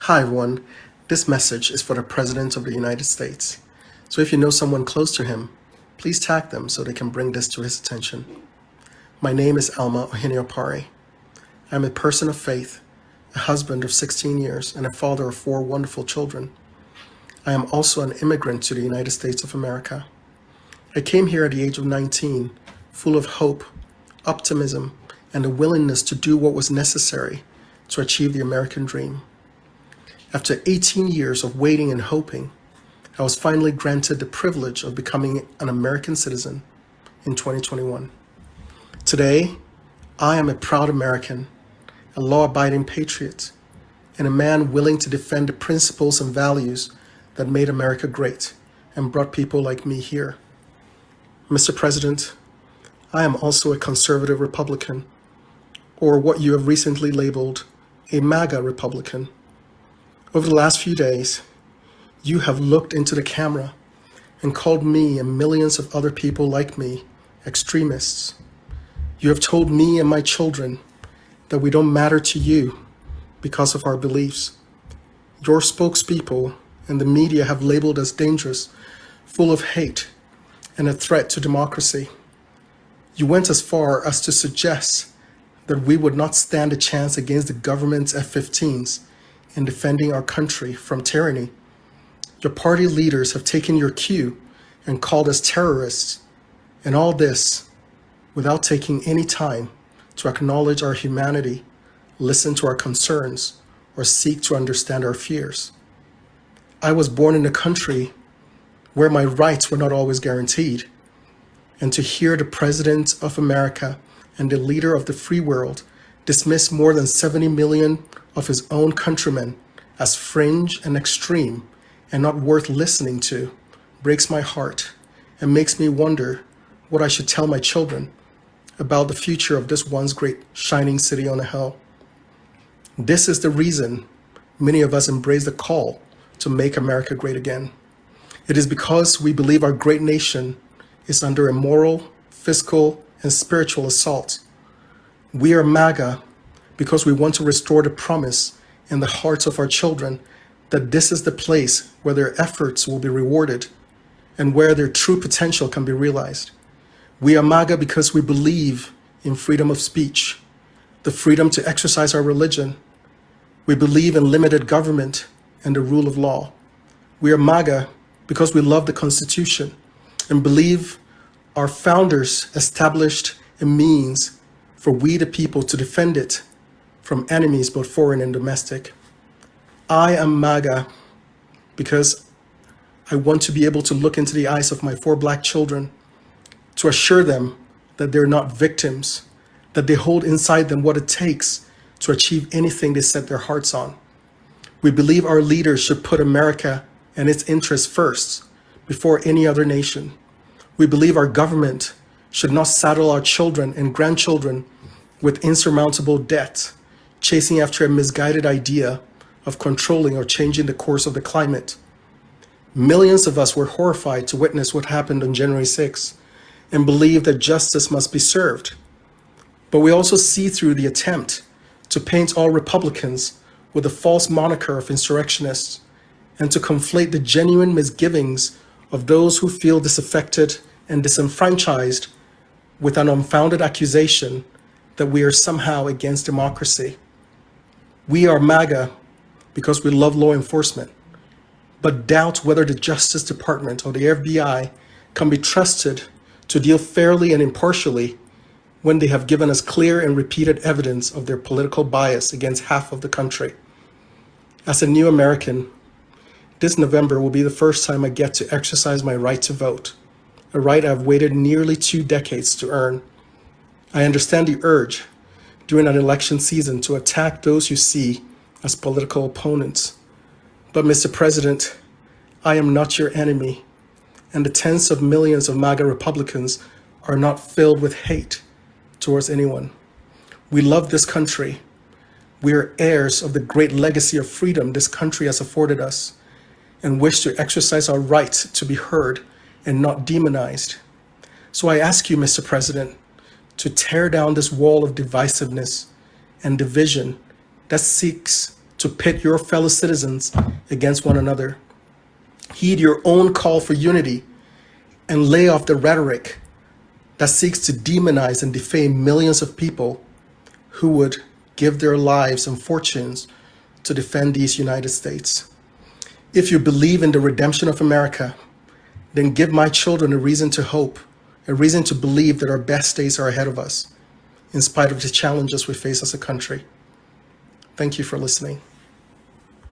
Hi everyone, this message is for the President of the United States. So if you know someone close to him, please tag them so they can bring this to his attention. My name is Alma Ohiniopare. I'm a person of faith, a husband of 16 years, and a father of 4 wonderful children. I am also an immigrant to the United States of America. I came here at the age of 19, full of hope, optimism, and a willingness to do what was necessary to achieve the American dream. After 18 years of waiting and hoping, I was finally granted the privilege of becoming an American citizen in 2021. Today, I am a proud American, a law-abiding patriot, and a man willing to defend the principles and values that made America great and brought people like me here. Mr. President, I am also a conservative Republican, or what you have recently labeled a MAGA Republican. Over the last few days, you have looked into the camera and called me and millions of other people like me extremists. You have told me and my children that we don't matter to you because of our beliefs. Your spokespeople and the media have labeled us dangerous, full of hate, and a threat to democracy. You went as far as to suggest that we would not stand a chance against the government's F-15s in defending our country from tyranny. Your party leaders have taken your cue and called us terrorists, and all this without taking any time to acknowledge our humanity, listen to our concerns, or seek to understand our fears. I was born in a country where my rights were not always guaranteed, and to hear the President of America and the leader of the free world dismiss more than 70 million of his own countrymen as fringe and extreme and not worth listening to breaks my heart and makes me wonder what I should tell my children about the future of this once great shining city on a hill. This is the reason many of us embrace the call to make America great again. It is because we believe our great nation is under a moral, fiscal, and spiritual assault. We are MAGA because we want to restore the promise in the hearts of our children that this is the place where their efforts will be rewarded and where their true potential can be realized. We are MAGA because we believe in freedom of speech, the freedom to exercise our religion. We believe in limited government and the rule of law. We are MAGA because we love the Constitution and believe our founders established a means for we the people to defend it from enemies both foreign and domestic. I am MAGA because I want to be able to look into the eyes of my 4 Black children to assure them that they're not victims, that they hold inside them what it takes to achieve anything they set their hearts on. We believe our leaders should put America and its interests first before any other nation. We believe our government should not saddle our children and grandchildren with insurmountable debt, chasing after a misguided idea of controlling or changing the course of the climate. Millions of us were horrified to witness what happened on January 6th and believe that justice must be served. But we also see through the attempt to paint all Republicans with a false moniker of insurrectionists and to conflate the genuine misgivings of those who feel disaffected and disenfranchised with an unfounded accusation that we are somehow against democracy. We are MAGA because we love law enforcement, but doubt whether the Justice Department or the FBI can be trusted to deal fairly and impartially when they have given us clear and repeated evidence of their political bias against half of the country. As a new American, this November will be the first time I get to exercise my right to vote, a right I've waited nearly 2 decades to earn. I understand the urge during an election season to attack those you see as political opponents. But Mr. President, I am not your enemy, and the tens of millions of MAGA Republicans are not filled with hate towards anyone. We love this country. We are heirs of the great legacy of freedom this country has afforded us and wish to exercise our right to be heard and not demonized. So I ask you, Mr. President, to tear down this wall of divisiveness and division that seeks to to pit your fellow citizens against one another. Heed your own call for unity and lay off the rhetoric that seeks to demonize and defame millions of people who would give their lives and fortunes to defend these United States. If you believe in the redemption of America, then give my children a reason to hope, a reason to believe that our best days are ahead of us, in spite of the challenges we face as a country. Thank you for listening.